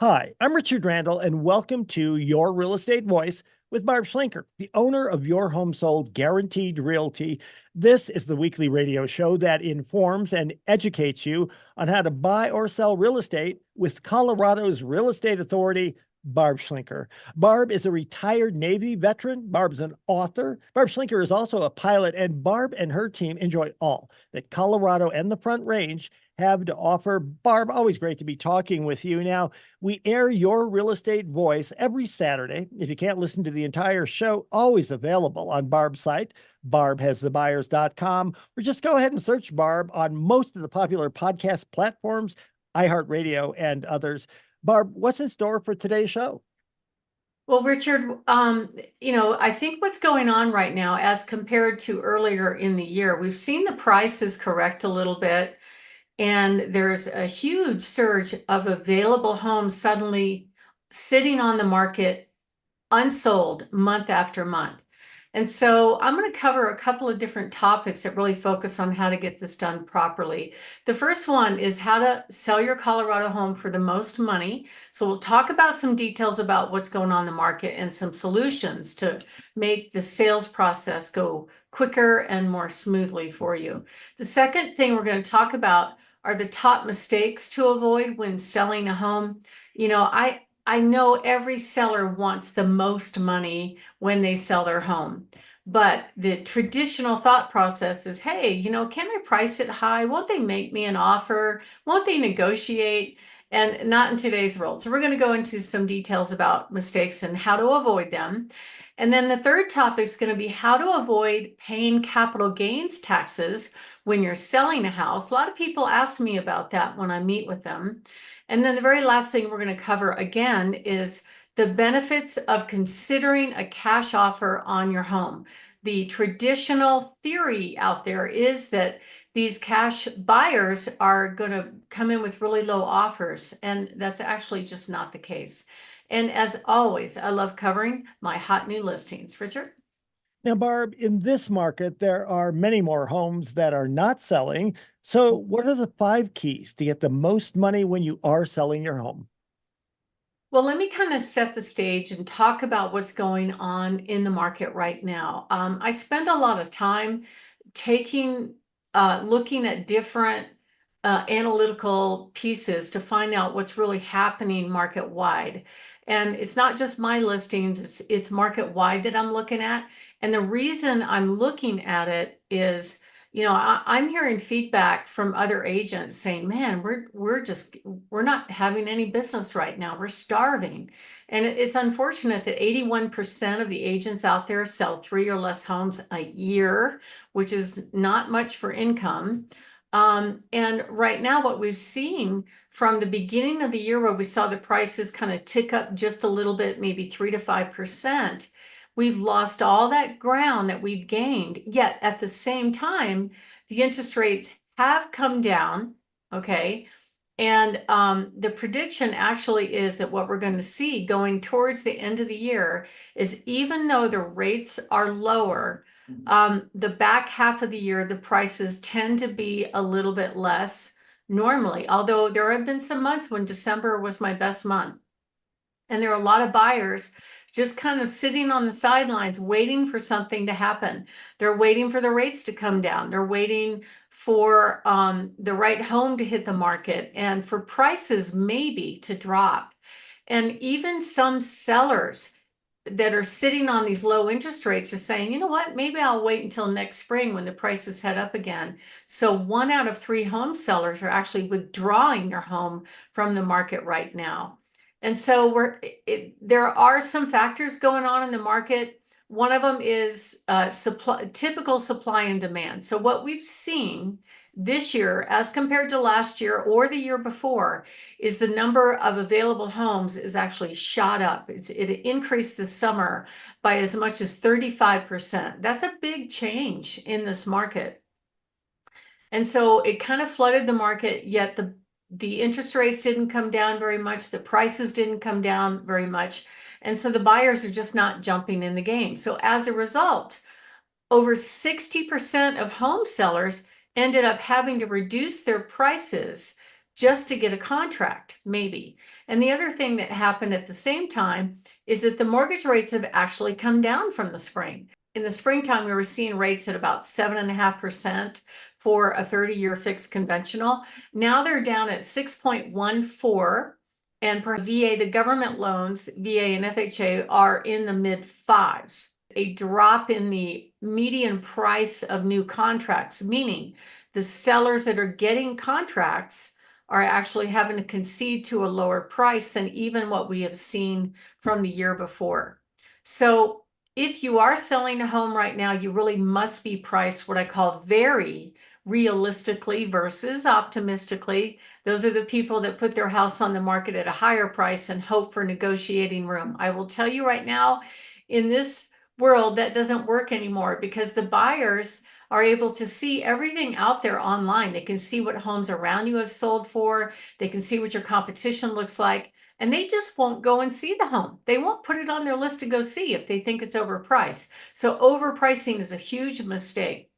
Hi, I'm Richard Randall, and welcome to Your Real Estate Voice with Barb Schlinker, the owner of Your Home Sold Guaranteed Realty. This is the weekly radio show that informs and educates you on how to buy or sell real estate with Colorado's Real Estate Authority, Barb Schlinker. Barb is a retired Navy veteran. Barb's an author. Barb Schlinker is also a pilot, and Barb and her team enjoy all that Colorado and the Front Range have to offer. Barb, always great to be talking with you. Now, we air Your Real Estate Voice every Saturday. If you can't listen to the entire show, always available on Barb's site, barbhasthebuyers.com, or just go ahead and search Barb on most of the popular podcast platforms, iHeartRadio, and others. Barb, what's in store for today's show? Well, Richard, I think what's going on right now as compared to earlier in the year, we've seen the prices correct a little bit, and there's a huge surge of available homes suddenly sitting on the market unsold month after month. And so I'm going to cover a couple of different topics that really focus on how to get this done properly. The first one is how to sell your Colorado home for the most money. So we'll talk about some details about what's going on in the market and some solutions to make the sales process go quicker and more smoothly for you. The second thing we're going to talk about are the top mistakes to avoid when selling a home. I know every seller wants the most money when they sell their home. But the traditional thought process is, hey, can I price it high? Won't they make me an offer? Won't they negotiate? And not in today's world. So we're going to go into some details about mistakes and how to avoid them. And then the third topic is going to be how to avoid paying capital gains taxes when you're selling a house. A lot of people ask me about that when I meet with them. And then the very last thing we're going to cover again is the benefits of considering a cash offer on your home. The traditional theory out there is that these cash buyers are going to come in with really low offers, and that's actually just not the case. And as always, I love covering my hot new listings. Richard? Now, Barb, in this market, there are many more homes that are not selling. So, what are the 5 keys to get the most money when you are selling your home? Well, let me kind of set the stage and talk about what's going on in the market right now. I spend a lot of time looking at different analytical pieces to find out what's really happening market wide. And it's not just my listings, it's market wide that I'm looking at. And the reason I'm looking at it is, I'm hearing feedback from other agents saying, man, we're not having any business right now. We're starving. And it's unfortunate that 81% of the agents out there sell 3 or less homes a year, which is not much for income. And right now, what we've seen from the beginning of the year, where we saw the prices kind of tick up just a little bit, maybe 3 to 5%, we've lost all that ground that we've gained. Yet at the same time, the interest rates have come down. Okay. And the prediction actually is that what we're going to see going towards the end of the year is, even though the rates are lower, the back half of the year, the prices tend to be a little bit less normally, although there have been some months when December was my best month. And there are a lot of buyers just kind of sitting on the sidelines waiting for something to happen. They're waiting for the rates to come down. They're waiting for the right home to hit the market and for prices maybe to drop. And even some sellers that are sitting on these low interest rates are saying, you know what, maybe I'll wait until next spring when the prices head up again. So 1 out of 3 home sellers are actually withdrawing their home from the market right now. And so there are some factors going on in the market. One of them is typical supply and demand. So what we've seen this year as compared to last year or the year before is the number of available homes is actually shot up. It increased this summer by as much as 35%. That's a big change in this market. And so it kind of flooded the market, yet the interest rates didn't come down very much. The prices didn't come down very much. And so the buyers are just not jumping in the game. So as a result, over 60% of home sellers ended up having to reduce their prices just to get a contract, maybe. And the other thing that happened at the same time is that the mortgage rates have actually come down from the spring. In the springtime, we were seeing rates at about 7.5% for a 30-year fixed conventional. Now they're down at 6.14. And per VA, the government loans, VA and FHA, are in the mid fives. A drop in the median price of new contracts, meaning the sellers that are getting contracts are actually having to concede to a lower price than even what we have seen from the year before. So if you are selling a home right now, you really must be priced what I call very realistically versus optimistically. Those are the people that put their house on the market at a higher price and hope for negotiating room. I will tell you right now, in this world, that doesn't work anymore, because the buyers are able to see everything out there online. They can see what homes around you have sold for. They can see what your competition looks like, and they just won't go and see the home. They won't put it on their list to go see if they think it's overpriced. So overpricing is a huge mistake.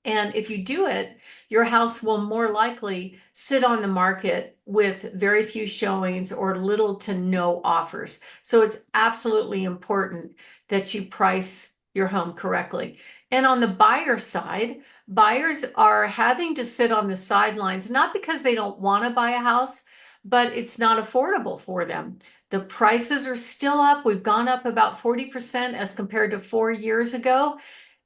And if you do it, your house will more likely sit on the market with very few showings or little to no offers. So it's absolutely important that you price your home correctly. And on the buyer side, buyers are having to sit on the sidelines, not because they don't want to buy a house, but it's not affordable for them. The prices are still up. We've gone up about 40% as compared to 4 years ago,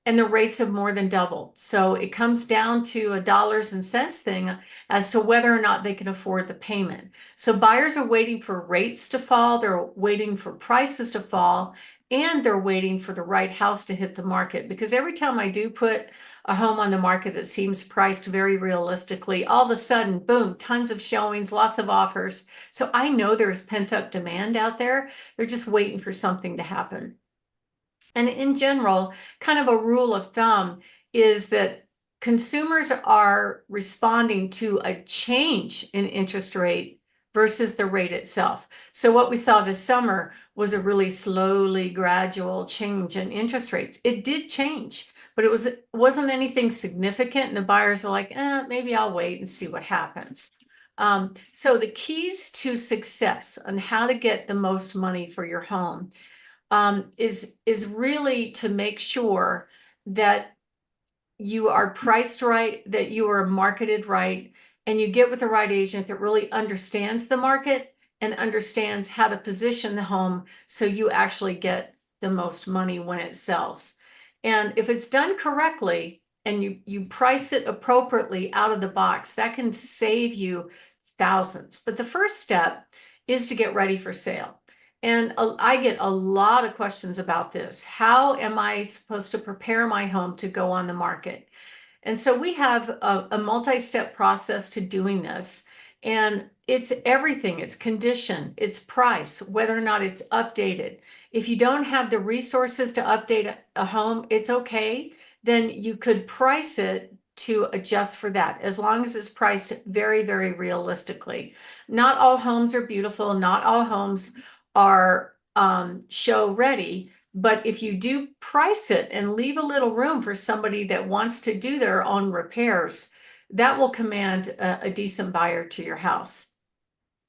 and the rates have more than doubled. So it comes down to a dollars and cents thing as to whether or not they can afford the payment. So buyers are waiting for rates to fall, they're waiting for prices to fall, and they're waiting for the right house to hit the market. Because every time I do put a home on the market that seems priced very realistically, all of a sudden, boom, tons of showings, lots of offers. So I know there's pent-up demand out there. They're just waiting for something to happen. And in general, kind of a rule of thumb is that consumers are responding to a change in interest rate versus the rate itself. So what we saw this summer was a really slowly gradual change in interest rates. It did change, but it wasn't anything significant. And the buyers are like, maybe I'll wait and see what happens. So the keys to success on how to get the most money for your home is really to make sure that you are priced right, that you are marketed right, and you get with the right agent that really understands the market and understands how to position the home so you actually get the most money when it sells. And if it's done correctly and you price it appropriately out of the box, that can save you thousands. But the first step is to get ready for sale. And I get a lot of questions about this. How am I supposed to prepare my home to go on the market? And so we have a multi-step process to doing this. And it's everything. It's condition, it's price, whether or not it's updated. If you don't have the resources to update a home, it's okay. Then you could price it to adjust for that, as long as it's priced very, very realistically. Not all homes are beautiful. Not all homes are show ready. But if you do price it and leave a little room for somebody that wants to do their own repairs, that will command a decent buyer to your house.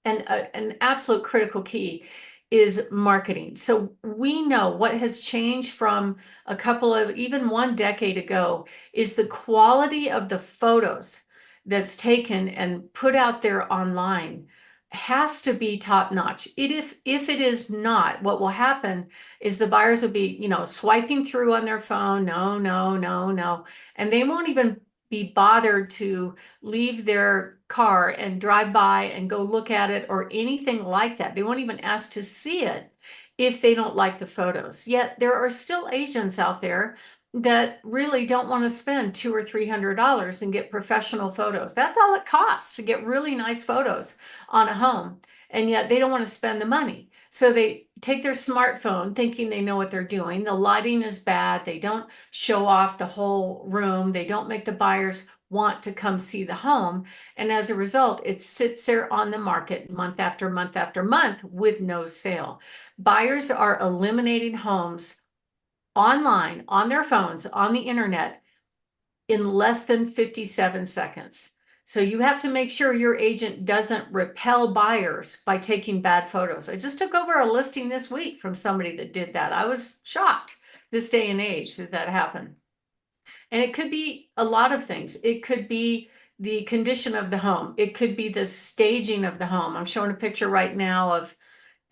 And an absolute critical key is marketing. So we know what has changed from a couple of, even 1 decade ago, is the quality of the photos that's taken and put out there online has to be top notch. If it is not, what will happen is the buyers will be, swiping through on their phone, no, no, no, no, and they won't even be bothered to leave their car and drive by and go look at it or anything like that. They won't even ask to see it if they don't like the photos. Yet there are still agents out there that really don't want to spend $200 or $300 and get professional photos. That's all it costs to get really nice photos on a home. And yet they don't want to spend the money. So they take their smartphone thinking they know what they're doing. The lighting is bad. They don't show off the whole room. They don't make the buyers want to come see the home. And as a result, it sits there on the market month after month after month with no sale. Buyers are eliminating homes online, on their phones, on the internet in less than 57 seconds. So you have to make sure your agent doesn't repel buyers by taking bad photos. I just took over a listing this week from somebody that did that. I was shocked this day and age that that happened. And it could be a lot of things. It could be the condition of the home. It could be the staging of the home. I'm showing a picture right now of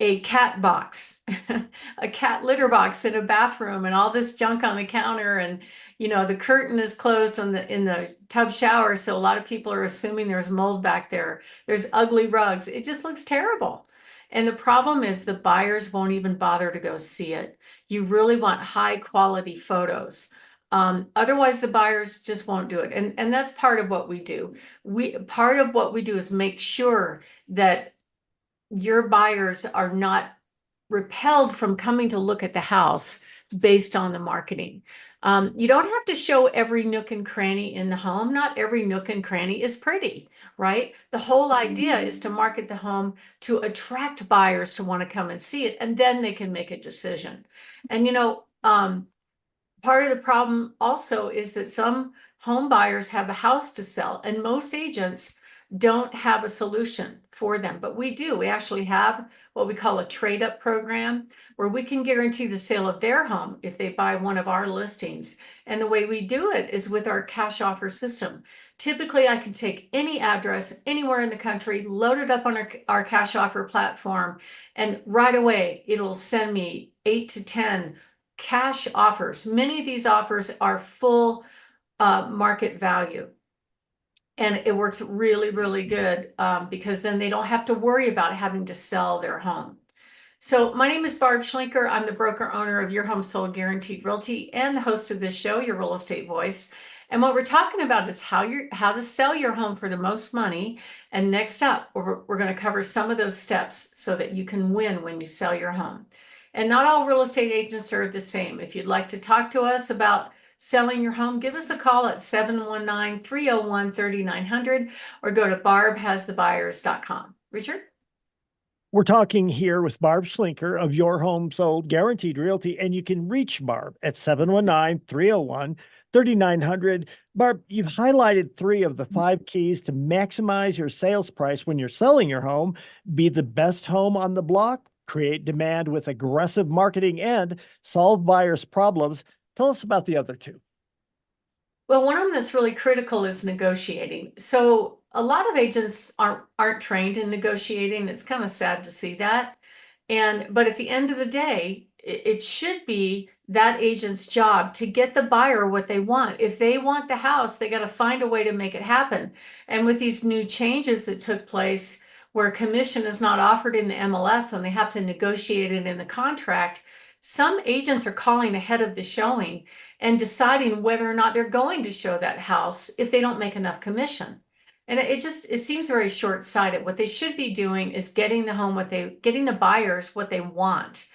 a cat box, a cat litter box in a bathroom and all this junk on the counter. And, the curtain is closed in the tub shower. So a lot of people are assuming there's mold back there. There's ugly rugs. It just looks terrible. And the problem is the buyers won't even bother to go see it. You really want high quality photos. Otherwise the buyers just won't do it. And that's part of what we do. Part of what we do is make sure that your buyers are not repelled from coming to look at the house based on the marketing. You don't have to show every nook and cranny in the home. Not every nook and cranny is pretty, right? The whole idea is to market the home to attract buyers to want to come and see it, and then they can make a decision. And part of the problem also is that some home buyers have a house to sell, and most agents don't have a solution for them, but we do. We actually have what we call a trade-up program where we can guarantee the sale of their home if they buy one of our listings. And the way we do it is with our cash offer system. Typically, I can take any address anywhere in the country, load it up on our cash offer platform, and right away, it'll send me 8 to 10 cash offers. Many of these offers are full market value. And it works really, really good because then they don't have to worry about having to sell their home. So my name is Barb Schlinker. I'm the broker owner of Your Home Sold Guaranteed Realty and the host of this show, Your Real Estate Voice. And what we're talking about is how to sell your home for the most money. And next up, we're going to cover some of those steps so that you can win when you sell your home. And not all real estate agents are the same. If you'd like to talk to us about selling your home, give us a call at 719-301-3900 or go to barbhasthebuyers.com. Richard? We're talking here with Barb Schlinker of Your Home Sold Guaranteed Realty, and you can reach Barb at 719-301-3900. Barb, you've highlighted 3 of the 5 keys to maximize your sales price when you're selling your home. Be the best home on the block, create demand with aggressive marketing, and solve buyers' problems. Tell us about the other 2. Well, one of them that's really critical is negotiating. So a lot of agents aren't trained in negotiating. It's kind of sad to see that. But at the end of the day, it should be that agent's job to get the buyer what they want. If they want the house, they got to find a way to make it happen. And with these new changes that took place where commission is not offered in the MLS and they have to negotiate it in the contract, some agents are calling ahead of the showing and deciding whether or not they're going to show that house if they don't make enough commission. And it seems very short-sighted. What they should be doing is getting the buyers what they want.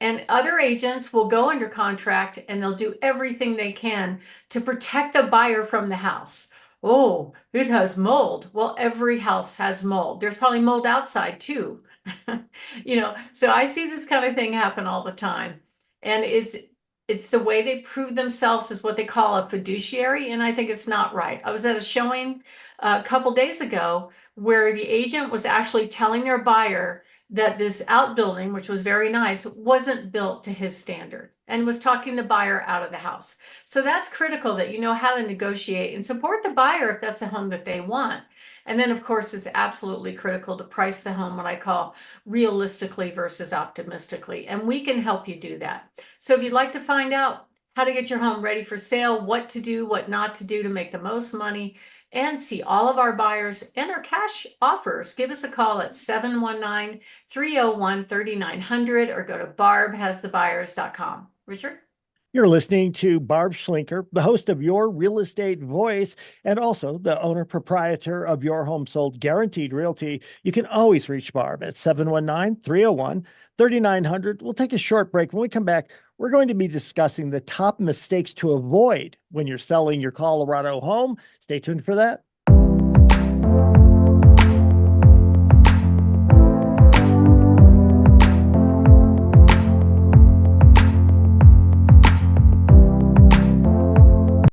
And other agents will go under contract and they'll do everything they can to protect the buyer from the house. Oh, it has mold. Well, every house has mold. There's probably mold outside too. So I see this kind of thing happen all the time. And it's the way they prove themselves is what they call a fiduciary, and I think it's not right. I was at a showing a couple days ago where the agent was actually telling their buyer that this outbuilding, which was very nice, wasn't built to his standard and was talking the buyer out of the house. So that's critical that you know how to negotiate and support the buyer if that's the home that they want. And then, of course, it's absolutely critical to price the home, what I call realistically versus optimistically. And we can help you do that. So if you'd like to find out how to get your home ready for sale, what to do, what not to do to make the most money, and see all of our buyers and our cash offers, give us a call at 719-301-3900 or go to barbhasthebuyers.com. Richard? You're listening to Barb Schlinker, the host of Your Real Estate Voice, and also the owner-proprietor of Your Home Sold Guaranteed Realty. You can always reach Barb at 719-301-3900. We'll take a short break. When we come back, we're going to be discussing the top mistakes to avoid when you're selling your Colorado home. Stay tuned for that.